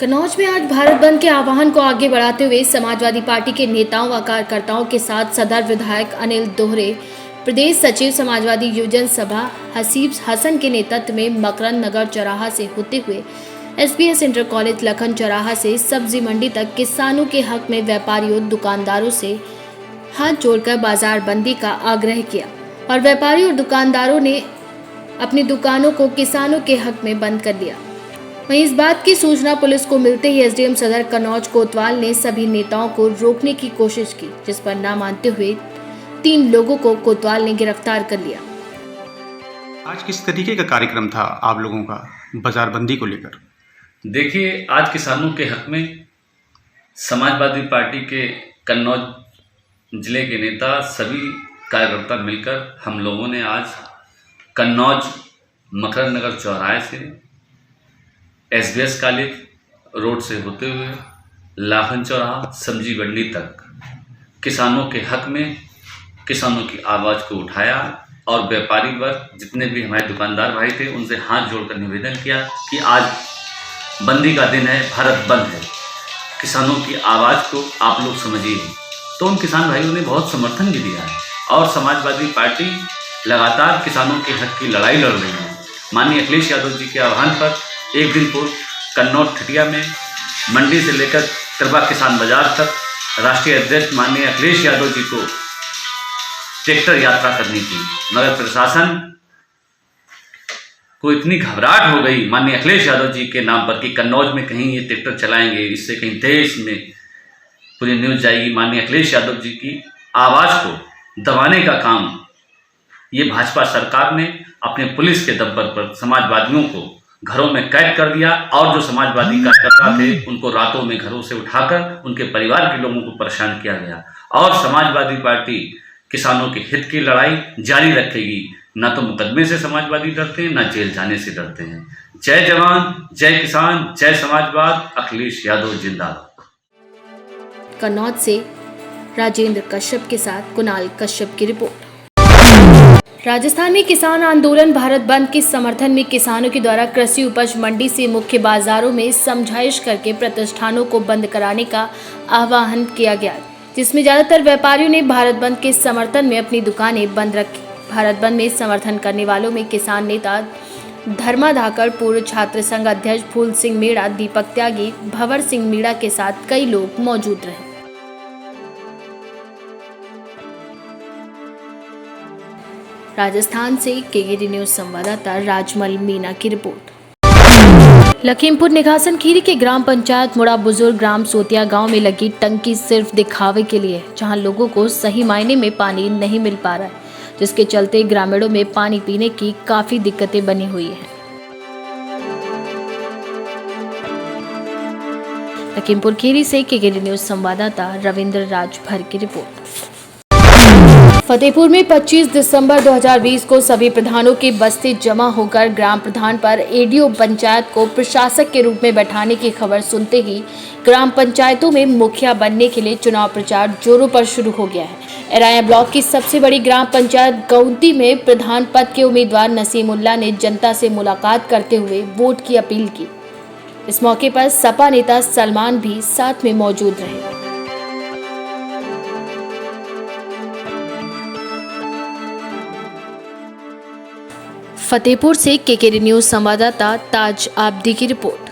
कन्नौज में आज भारत बंद के आह्वान को आगे बढ़ाते हुए समाजवादी पार्टी के नेताओं व कार्यकर्ताओं के साथ सदर विधायक अनिल दोहरे, प्रदेश सचिव समाजवादी युवजन सभा हसीब हसन के नेतृत्व में मकरंद नगर चौराहा से होते हुए SBS इंटर कॉलेज लखन चौराहा से सब्जी मंडी तक किसानों के हक में व्यापारियों दुकानदारों से हाथ जोड़कर बाजार बंदी का आग्रह किया और व्यापारियों और दुकानदारों ने अपनी दुकानों को किसानों के हक में बंद कर दिया। वहीं इस बात की सूचना पुलिस को मिलते ही एसडीएम सदर कन्नौज कोतवाल ने सभी नेताओं को रोकने की कोशिश की, जिस पर न मानते हुए 3 लोगों को कोतवाल ने गिरफ्तार कर लिया। आज किस तरीके का कार्यक्रम था आप लोगों का बाजारबंदी को लेकर? देखिए, आज किसानों के हक में समाजवादी पार्टी के कन्नौज जिले के नेता सभी कार्यकर्ता मिलकर हम लोगों ने आज कन्नौज मकरंद नगर चौराहे से SBS कॉलेज रोड से होते हुए लाखन चौराहा सब्जी मंडी तक किसानों के हक में किसानों की आवाज़ को उठाया और व्यापारी वर्ग जितने भी हमारे दुकानदार भाई थे उनसे हाथ जोड़कर निवेदन किया कि आज बंदी का दिन है, भारत बंद है, किसानों की आवाज़ को आप लोग समझिए। तो उन किसान भाइयों ने बहुत समर्थन भी दिया है और समाजवादी पार्टी लगातार किसानों के हक की लड़ाई लड़ रही है। माननीय अखिलेश यादव जी के आह्वान पर एक दिन पूर्व कन्नौज ठटिया में मंडी से लेकर तिरवा किसान बाजार तक राष्ट्रीय अध्यक्ष माननीय अखिलेश यादव जी को ट्रैक्टर यात्रा करनी थी, मगर प्रशासन को इतनी घबराहट हो गई माननीय अखिलेश यादव जी के नाम पर कि कन्नौज में कहीं ये ट्रैक्टर चलाएंगे, इससे कहीं देश में पूरी न्यूज़ जाएगी। माननीय अखिलेश यादव जी की आवाज़ को दबाने का काम ये भाजपा सरकार ने अपने पुलिस के दम पर समाजवादियों को घरों में कैद कर दिया और जो समाजवादी कार्यकर्ता थे उनको रातों में घरों से उठाकर उनके परिवार के लोगों को परेशान किया गया। और समाजवादी पार्टी किसानों के हित की लड़ाई जारी रखेगी। ना तो मुकदमे से समाजवादी डरते हैं, ना जेल जाने से डरते हैं। जय जवान, जय किसान, जय समाजवाद। अखिलेश यादव जिंदाबाद। कन्नौज से राजेंद्र कश्यप के साथ कुणाल कश्यप की रिपोर्ट। राजस्थान में किसान आंदोलन भारत बंद के समर्थन में किसानों के द्वारा कृषि उपज मंडी से मुख्य बाजारों में समझाइश करके प्रतिष्ठानों को बंद कराने का आह्वान किया गया, जिसमें ज्यादातर व्यापारियों ने भारत बंद के समर्थन में अपनी दुकानें बंद रखी। भारत बंद में समर्थन करने वालों में किसान नेता धर्मा धाकड़, पूर्व छात्र संघ अध्यक्ष फूल सिंह मीणा, दीपक त्यागी, भंवर सिंह मीणा के साथ कई लोग मौजूद रहे। राजस्थान से केकेडी न्यूज संवाददाता राजमल मीना की रिपोर्ट। लखीमपुर निघासन खीरी के ग्राम पंचायत मुड़ा बुजुर्ग ग्राम सोतिया गांव में लगी टंकी सिर्फ दिखावे के लिए, जहां लोगों को सही मायने में पानी नहीं मिल पा रहा है, जिसके चलते ग्रामीणों में पानी पीने की काफी दिक्कतें बनी हुई हैं। लखीमपुर खीरी से केकेडी न्यूज संवाददाता रविंद्र राजभर की रिपोर्ट। फतेहपुर में 25 दिसंबर 2020 को सभी प्रधानों की बस्ती जमा होकर ग्राम प्रधान पर एडीओ पंचायत को प्रशासक के रूप में बैठाने की खबर सुनते ही ग्राम पंचायतों में मुखिया बनने के लिए चुनाव प्रचार जोरों पर शुरू हो गया है। एराया ब्लॉक की सबसे बड़ी ग्राम पंचायत गौंती में प्रधान पद के उम्मीदवार नसीमुल्लाह ने जनता से मुलाकात करते हुए वोट की अपील की। इस मौके पर सपा नेता सलमान भी साथ में मौजूद रहे। फतेहपुर से केकेडी न्यूज संवाददाता ताज आब्दी की रिपोर्ट।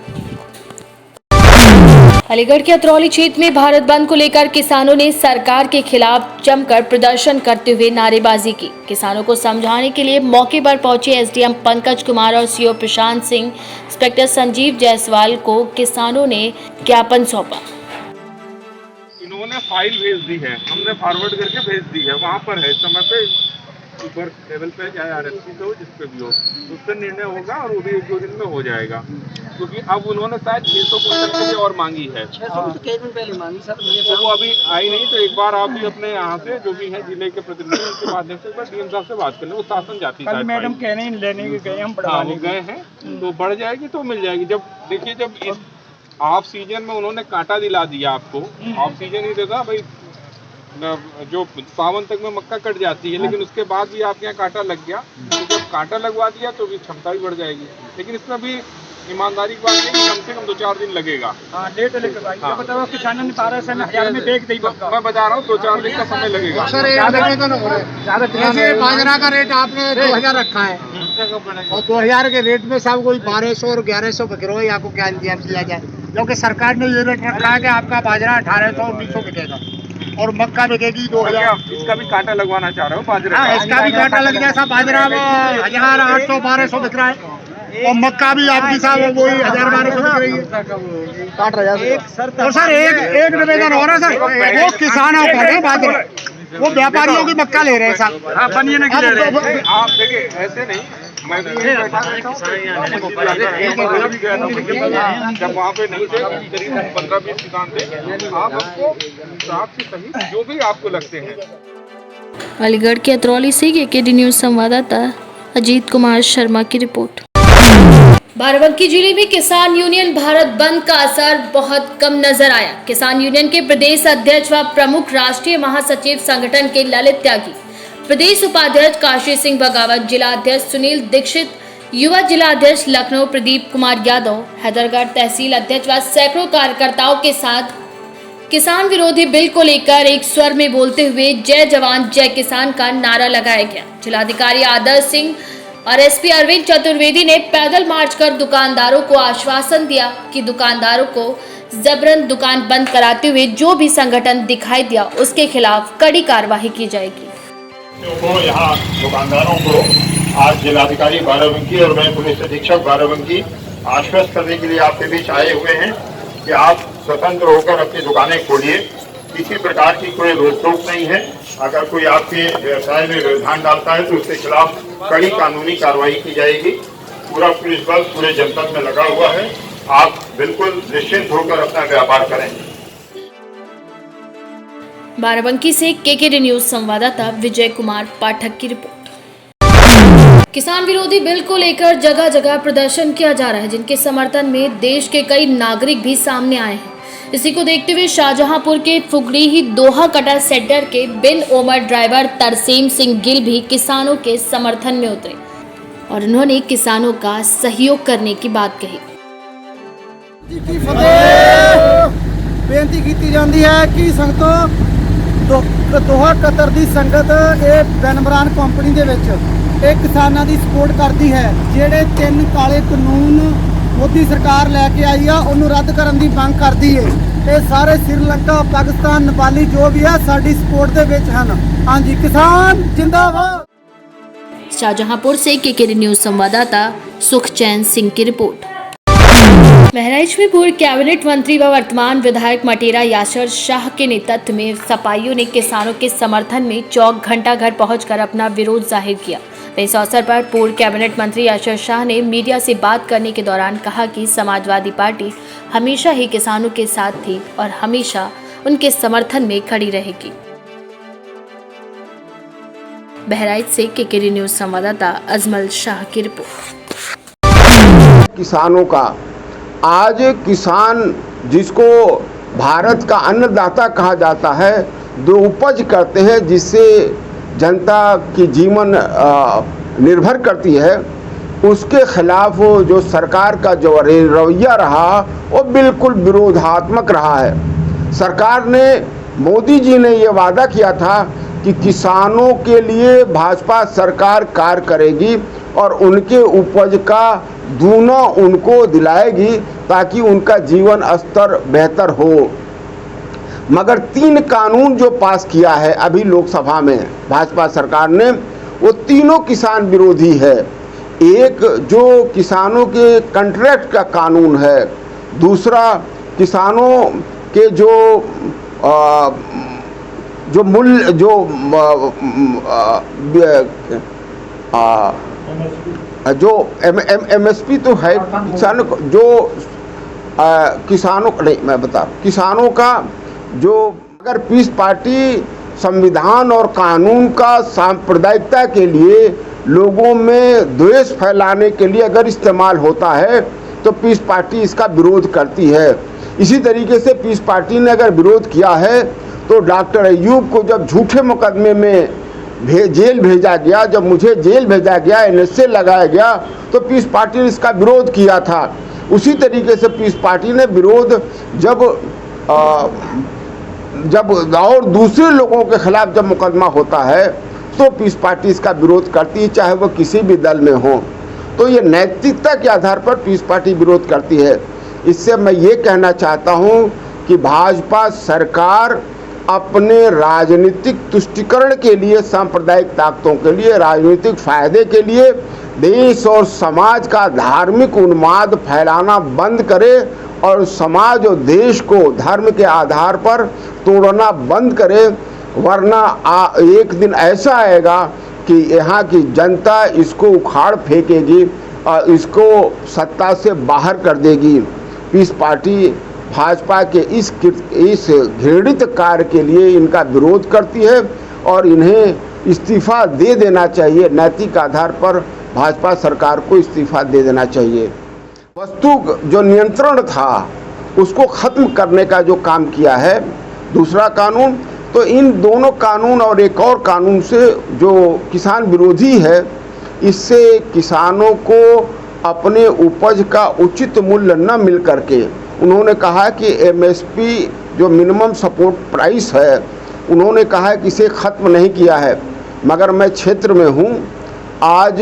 अलीगढ़ के अतरौली क्षेत्र में भारत बंद को लेकर किसानों ने सरकार के खिलाफ जमकर प्रदर्शन करते हुए नारेबाजी की। किसानों को समझाने के लिए मौके पर पहुंचे एसडीएम पंकज कुमार और सीओ प्रशांत सिंह, इंस्पेक्टर संजीव जायसवाल को किसानों ने ज्ञापन सौंपा। इन्होंने फाइल भेज दी है, हमने फॉरवर्ड करके भेज दी है, वहाँ पर है समय पे ऊपर लेवल पे चाहे RSP हो जिस पे भी हो, उससे निर्णय होगा और वो भी 1-2 दिन में हो जाएगा। क्योंकि अब उन्होंने शायद 600 क्विंटल के लिए और मांगी है। 600 तो कई दिन पहले मांगी सर, तो वो अभी आई नहीं। तो एक बार आप भी अपने यहाँ से जो भी है जिले के प्रतिनिधि उनके माध्यम से एक बार डीएम साहब से बात कर लें। वो शासन जाती है, मैडम कह रहे हैं लेने के गए, हम बढ़वाने गए हैं, तो बढ़ जाएगी तो मिल जाएगी। जब देखिए जब इस ऑफ सीजन में उन्होंने कांटा दिला दिया आपको, ऑफ सीजन ही देगा भाई, जो सावन तक में मक्का कट जाती है, लेकिन उसके बाद भी आपके यहाँ कांटा लग गया, तो जब कांटा लगवा दिया तो भी क्षमता भी बढ़ जाएगी। लेकिन इसमें भी ईमानदारी की बात नहीं कि कम से कम 2-4 दिन लगेगा। हाँ लेट लेके भाई हाँ। बताओ किसानों ने 1200 में 1000 में बेच दी मक्का। मैं बता रहा हूँ 2-4 दिन का समय लगेगा। जैसे बाजरा का रेट आपने 2000 रखा है और 2000 के रेट में सब कोई 1200 और 1100 बिक रहा है, आपको क्या इंतजाम किया जाए? क्योंकि सरकार ने ये रेट रखा है कि आपका बाजरा 1800-1900 बिकेगा और मक्का बिकेगी 2000। इसका भी कांटा लगवाना चाह रहा हूँ बाजरे हाँ, का। इसका भी कांटा लग जाए। सब बाजरा 1800-1200 बिक रहा है और मक्का भी आपकी साहब वही 1000-1200 बिक रही है। काट रहा है तो सर एक निवेदन हो रहा है सर, वो किसानों पर है बाजरा, वो व्यापारियों की मक्का ले रहे हैं साहब। हाँ बनिए ना ले रहे हैं। आप देखिए ऐसे नहीं, मैं भी बैठा रहता हूँ, जब वहाँ पे नहीं थे करीब 15-20 किसान थे। आप हमको हिसाब से सही जो भी आपको लगते हैं। अलीगढ़ के अतरौली से केकेडी न्यूज संवाददाता अजीत कुमार शर्मा की रिपोर्ट। बाराबंकी जिले में किसान यूनियन भारत बंद का असर बहुत कम नजर आया। किसान यूनियन के प्रदेश अध्यक्ष व प्रमुख राष्ट्रीय महासचिव संगठन के ललित त्यागी, प्रदेश उपाध्यक्ष काशी सिंह बगावत, जिला अध्यक्ष सुनील दीक्षित, युवा जिला अध्यक्ष लखनऊ प्रदीप कुमार यादव, हैदरगढ़ तहसील अध्यक्ष व सैकड़ों कार्यकर्ताओं के साथ किसान विरोधी बिल को लेकर एक स्वर में बोलते हुए जय जवान जय किसान का नारा लगाया गया। जिलाधिकारी आदर्श सिंह और एसपी अरविंद चतुर्वेदी ने पैदल मार्च कर दुकानदारों को आश्वासन दिया कि दुकानदारों को जबरन दुकान बंद कराते हुए जो भी संगठन दिखाई दिया उसके खिलाफ कड़ी कार्रवाई की जाएगी। यहाँ दुकानदारों को आज जिलाधिकारी बाराबंकी और मैं पुलिस अधीक्षक बाराबंकी आश्वस्त करने के लिए आपके बीच आए हुए हैं कि आप स्वतंत्र होकर अपनी दुकानें खोलिए, किसी प्रकार की कोई रोक टोक नहीं है। अगर कोई आपके व्यवसाय में व्यवधान डालता है तो उसके खिलाफ कड़ी कानूनी कार्रवाई की जाएगी। पूरा पुलिस बल पूरे जनपद में लगा हुआ है, आप बिल्कुल निश्चिंत होकर अपना व्यापार करें। बाराबंकी से केकेडी न्यूज संवाददाता विजय कुमार पाठक की रिपोर्ट। किसान विरोधी बिल को लेकर जगह जगह प्रदर्शन किया जा रहा है, जिनके समर्थन में देश के कई नागरिक भी सामने आए हैं। इसी को देखते हुए शाहजहांपुर के फुगड़ी ही दोहा कटा सेंटर के बिन ओमर ड्राइवर तरसेम सिंह गिल भी किसानों के समर्थन में उतरे और उन्होंने किसानों का सहयोग करने की बात कही। बेनती की जाती है कि संगतों दोहा कतर की संगत ये बैनबरान कंपनी के किसानों की सपोर्ट करती है। ਜਿਹੜੇ 3 काले कानून मोदी सरकार लैके आई है उन्होंने रद्द करने की मांग करती है। ये सारे श्रीलंका पाकिस्तान नेपाली जो भी है साड़ी सपोर्ट के विच हैं। हाँ जी, किसान जिंदाबाद। शाहजहांपुर से केकेडी न्यूज संवाददाता सुखचैन सिंह की रिपोर्ट। बहराइच में पूर्व कैबिनेट मंत्री व वर्तमान विधायक मटेरा याशर शाह के नेतृत्व में सपाइयों ने किसानों के समर्थन में चौक घंटाघर पहुंचकर अपना विरोध जाहिर किया। इस अवसर पर पूर्व कैबिनेट मंत्री याशर शाह ने मीडिया से बात करने के दौरान कहा कि समाजवादी पार्टी हमेशा ही किसानों के साथ थी और हमेशा उनके समर्थन में खड़ी रहेगी। बहराइच से केकेडी न्यूज संवाददाता अजमल शाह की रिपोर्ट। किसानों का आज किसान जिसको भारत का अन्नदाता कहा जाता है, जो उपज करते हैं जिससे जनता की जीवन निर्भर करती है, उसके खिलाफ जो सरकार का जो रवैया रहा वो बिल्कुल विरोधात्मक रहा है। सरकार ने, मोदी जी ने ये वादा किया था कि किसानों के लिए भाजपा सरकार कार्य करेगी और उनके उपज का दूना उनको दिलाएगी ताकि उनका जीवन स्तर बेहतर हो। मगर 3 कानून जो पास किया है अभी लोकसभा में भाजपा सरकार ने, वो तीनों किसान विरोधी है। एक जो किसानों के कॉन्ट्रैक्ट का कानून है, दूसरा किसानों के जो मूल्य जो MSP तो है किसानों जो किसानों नहीं, मैं बता किसानों का जो, अगर पीस पार्टी संविधान और कानून का सांप्रदायिकता के लिए लोगों में द्वेष फैलाने के लिए अगर इस्तेमाल होता है तो पीस पार्टी इसका विरोध करती है। इसी तरीके से पीस पार्टी ने अगर विरोध किया है तो डॉक्टर अय्यूब को जब झूठे मुकदमे में जेल भेजा गया, जब मुझे जेल भेजा गया, NSA लगाया गया, तो पीस पार्टी ने इसका विरोध किया था। उसी तरीके से पीस पार्टी ने विरोध जब और दूसरे लोगों के खिलाफ जब मुकदमा होता है तो पीस पार्टी इसका विरोध करती है, चाहे वो किसी भी दल में हो। तो ये नैतिकता के आधार पर पीस पार्टी विरोध करती है। इससे मैं ये कहना चाहता हूँ कि भाजपा सरकार अपने राजनीतिक तुष्टिकरण के लिए, सांप्रदायिक ताकतों के लिए, राजनीतिक फायदे के लिए देश और समाज का धार्मिक उन्माद फैलाना बंद करे और समाज और देश को धर्म के आधार पर तोड़ना बंद करे, वरना एक दिन ऐसा आएगा कि यहाँ की जनता इसको उखाड़ फेंकेगी और इसको सत्ता से बाहर कर देगी। पीस पार्टी भाजपा के इस घृणित कार्य के लिए इनका विरोध करती है और इन्हें इस्तीफा दे देना चाहिए। नैतिक आधार पर भाजपा सरकार को इस्तीफा दे देना चाहिए। वस्तु जो नियंत्रण था उसको ख़त्म करने का जो काम किया है दूसरा कानून, तो इन दोनों कानून और एक और कानून से जो किसान विरोधी है, इससे किसानों को अपने उपज का उचित मूल्य न मिल करके, उन्होंने कहा कि एमएसपी जो मिनिमम सपोर्ट प्राइस है, उन्होंने कहा कि इसे ख़त्म नहीं किया है। मगर मैं क्षेत्र में हूँ, आज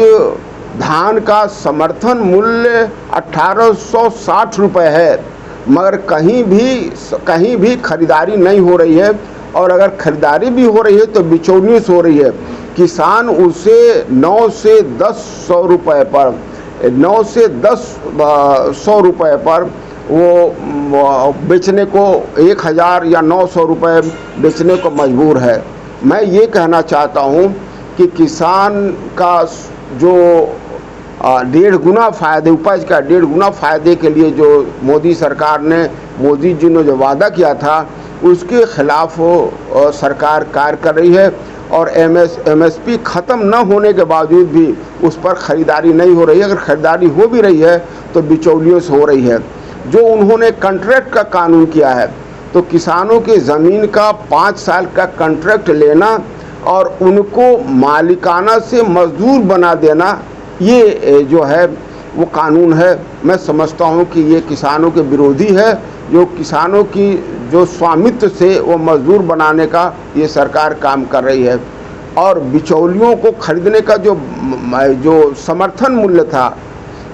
धान का समर्थन मूल्य 1860 रुपये है, मगर कहीं भी खरीदारी नहीं हो रही है, और अगर खरीदारी भी हो रही है तो बिचौलियों से हो रही है। किसान उसे 9 से 10 रुपये पर 9 से 10 रुपये पर वो बेचने को 1000 या 900 रुपये बेचने को मजबूर है। मैं ये कहना चाहता हूँ कि किसान का जो 1.5 गुना फ़ायदे, उपज का 1.5 गुना फ़ायदे के लिए जो मोदी सरकार ने, मोदी जी ने जो वादा किया था, उसके खिलाफ सरकार कार्य कर रही है। और एमएसपी ख़त्म न होने के बावजूद भी उस पर ख़रीदारी नहीं हो रही है। अगर ख़रीदारी हो भी रही है तो बिचौलियों से हो रही है। जो उन्होंने कॉन्ट्रैक्ट का कानून किया है, तो किसानों की ज़मीन का 5 साल का कॉन्ट्रैक्ट लेना और उनको मालिकाना से मजदूर बना देना, ये जो है वो कानून है। मैं समझता हूँ कि ये किसानों के विरोधी है। जो किसानों की जो स्वामित्व से वो मजदूर बनाने का ये सरकार काम कर रही है। और बिचौलियों को खरीदने का जो समर्थन मूल्य था,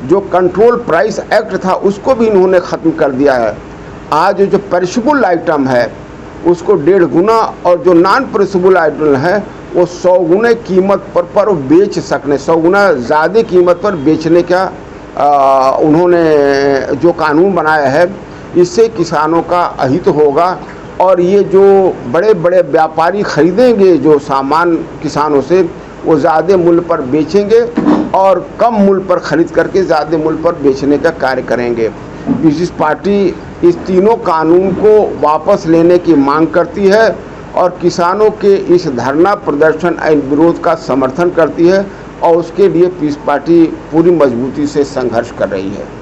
जो कंट्रोल प्राइस एक्ट था, उसको भी इन्होंने ख़त्म कर दिया है। आज जो पेरिशेबल आइटम है उसको 1.5 गुना, और जो नॉन पेरिशेबल आइटम है वो 100 गुना कीमत पर बेच सकने, 100 गुना ज़्यादा कीमत पर बेचने का उन्होंने जो कानून बनाया है, इससे किसानों का अहित होगा। और ये जो बड़े बड़े व्यापारी खरीदेंगे जो सामान किसानों से, वो ज़्यादा मूल्य पर बेचेंगे और कम मूल्य पर ख़रीद करके ज़्यादा मूल्य पर बेचने का कार्य करेंगे। पीस पार्टी इस तीनों कानून को वापस लेने की मांग करती है और किसानों के इस धरना प्रदर्शन एवं विरोध का समर्थन करती है, और उसके लिए पीस पार्टी पूरी मजबूती से संघर्ष कर रही है।